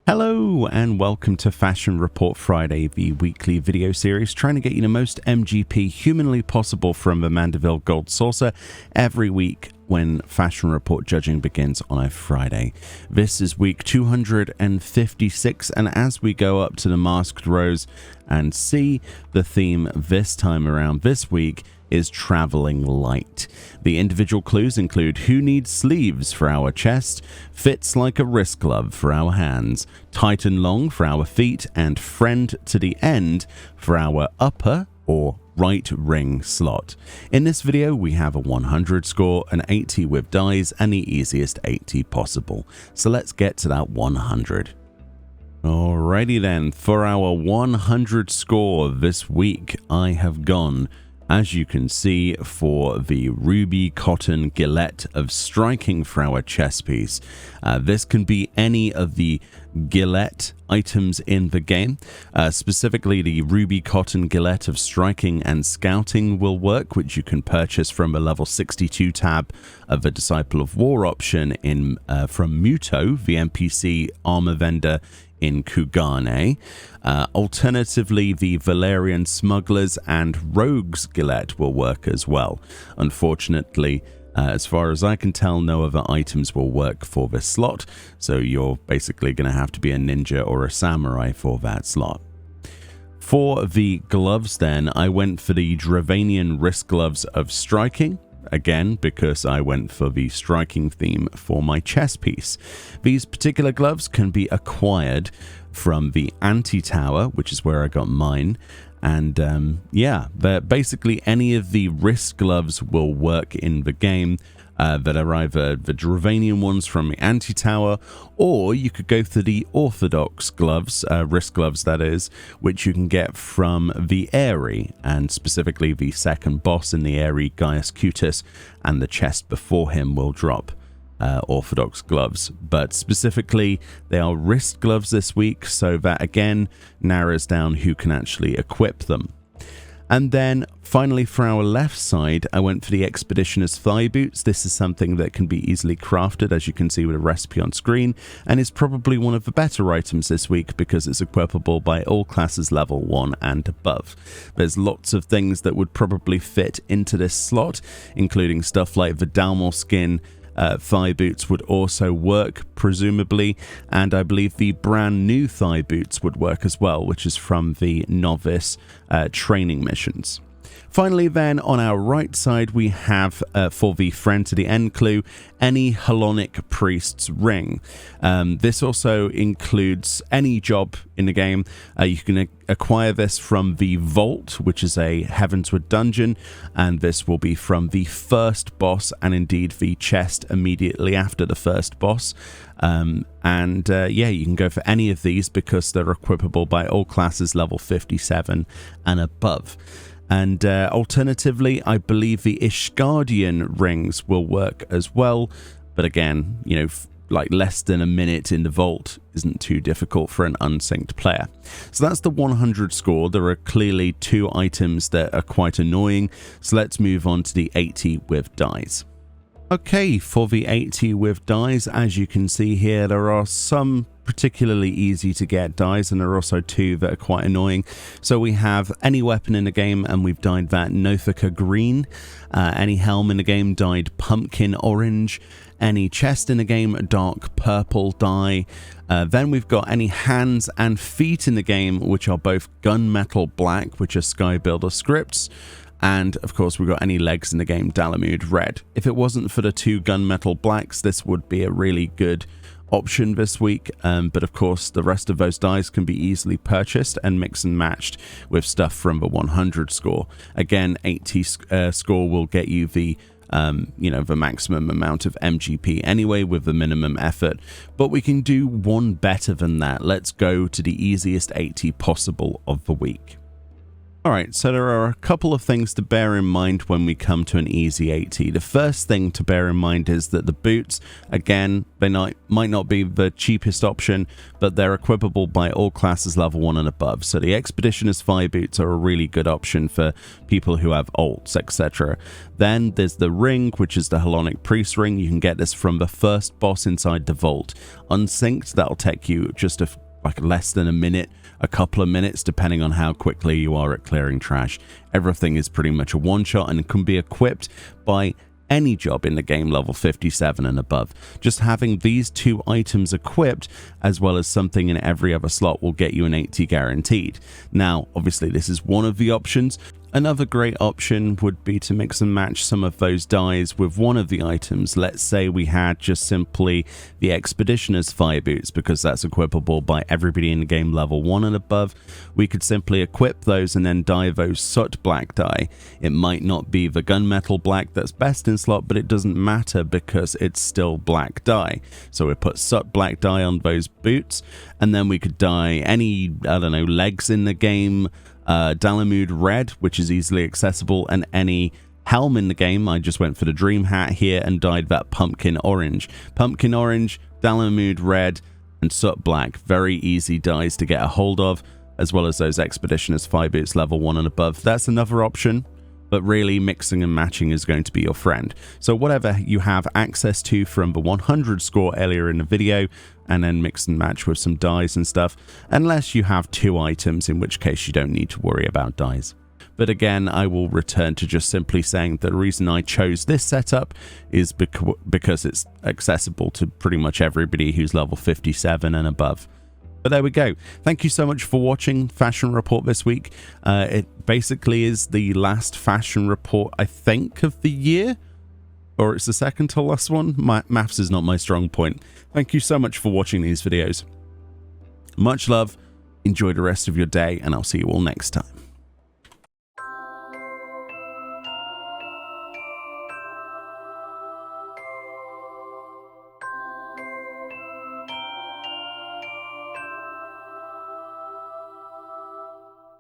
Hello and welcome to Fashion Report Friday, the weekly video series trying to get you the most MGP humanly possible from the Mandeville Gold Saucer every week when Fashion Report judging begins on a Friday. This is week 256, and as we go up to the Masked Rose and see, the theme this time around this week is traveling light. The individual clues include who needs sleeves for our chest, fits like a wrist glove for our hands, tight and long for our feet, and friend to the end for our upper or right ring slot. In this video we have a 100 score, an 80 with dies, and the easiest 80 possible. So let's get to that 100. Alrighty then, for our 100 score this week I have gone, as you can see, for the ruby cotton gillet of striking for our chess piece. This can be any of the gillet items in the game. Specifically, the ruby cotton gillet of striking and scouting will work, which you can purchase from the level 62 tab of the Disciple of War option from Muto, the NPC armor vendor in Kugane. Alternatively, the Valerian Smugglers and Rogues Gillet will work as well. Unfortunately, as far as I can tell, no other items will work for this slot, so you're basically going to have to be a ninja or a samurai for that slot. For the gloves then, I went for the Dravanian wrist gloves of striking, again because I went for the striking theme for my chess piece. These particular gloves can be acquired from the anti-tower, which is where I got mine, and yeah, basically any of the wrist gloves will work in the game that are either the Dravanian ones from the anti-tower, or you could go for the orthodox gloves, wrist gloves that is, which you can get from the Aerie, and specifically the second boss in the Aerie, Gaius Cutis, and the chest before him will drop orthodox gloves. But specifically, they are wrist gloves this week, so that again narrows down who can actually equip them. And then finally for our left side, I went for the Expeditioner's thigh boots. This is something that can be easily crafted, as you can see with a recipe on screen, and is probably one of the better items this week because it's equipable by all classes level 1 and above. There's lots of things that would probably fit into this slot, including stuff like the Dalmor skin. Thigh boots would also work, presumably, and I believe the brand new thigh boots would work as well, which is from the novice training missions. Finally then, on our right side, we have, for the friend to the end clue, any Hellenic Priest's ring. This also includes any job in the game. You can acquire this from the Vault, which is a Heavensward dungeon, and this will be from the first boss, and indeed the chest immediately after the first boss. Yeah, you can go for any of these because they're equipable by all classes level 57 and above. And alternatively, I believe the Ishgardian rings will work as well. But again, you know, like less than a minute in the vault isn't too difficult for an unsynced player. So that's the 100 score. There are clearly two items that are quite annoying. So let's move on to the 80 with dies. Okay, for the 80 with dies, as you can see here, there are some particularly easy to get dies, and there are also two that are quite annoying. So we have any weapon in the game, and we've dyed that Nothika green. Any helm in the game dyed pumpkin orange. Any chest in the game, dark purple dye. Then we've got any hands and feet in the game, which are both gunmetal black, which are Skybuilder scripts. And of course, we've got any legs in the game, Dalamud red. If it wasn't for the two gunmetal blacks, this would be a really good option this week, but of course the rest of those dies can be easily purchased and mix and matched with stuff from the 100 score. Again, 80 score will get you the the maximum amount of MGP anyway with the minimum effort, but we can do one better than that. Let's go to the easiest 80 possible of the week. Alright, so there are a couple of things to bear in mind when we come to an easy 80. The first thing to bear in mind is that the boots, again, they might not be the cheapest option, but they're equipable by all classes level 1 and above. So the Expeditioner's Fire boots are a really good option for people who have alts, etc. Then there's the ring, which is the Hellenic Priest ring. You can get this from the first boss inside the vault. Unsynced, that'll take you just like less than a minute, a couple of minutes, depending on how quickly you are at clearing trash. Everything is pretty much a one-shot and can be equipped by any job in the game level 57 and above. Just having these two items equipped, as well as something in every other slot, will get you an 80 guaranteed. Now, obviously, this is one of the options. Another great option would be to mix and match some of those dies with one of the items. Let's say we had just simply the Expeditioner's Fire boots, because that's equipable by everybody in the game level 1 and above. We could simply equip those and then dye those soot black dye. It might not be the gunmetal black that's best in slot, but it doesn't matter because it's still black dye. So we put soot black dye on those boots, and then we could dye any, I don't know, legs in the game, Dalamud red, which is easily accessible, and any helm in the game. I just went for the dream hat here and dyed that pumpkin orange. Pumpkin orange, Dalamud red, and soot black. Very easy dyes to get a hold of, as well as those Expeditioner's Fire boots level 1 and above. That's another option, but really mixing and matching is going to be your friend. So whatever you have access to from the 100 score earlier in the video, and then mix and match with some dyes and stuff, unless you have two items, in which case you don't need to worry about dyes. But again, I will return to just simply saying the reason I chose this setup is because it's accessible to pretty much everybody who's level 57 and above. But there we go. Thank you so much for watching Fashion Report this week. It basically is the last Fashion Report, I think, of the year. Or it's the second to last one. Maths is not my strong point. Thank you so much for watching these videos. Much love. Enjoy the rest of your day, and I'll see you all next time.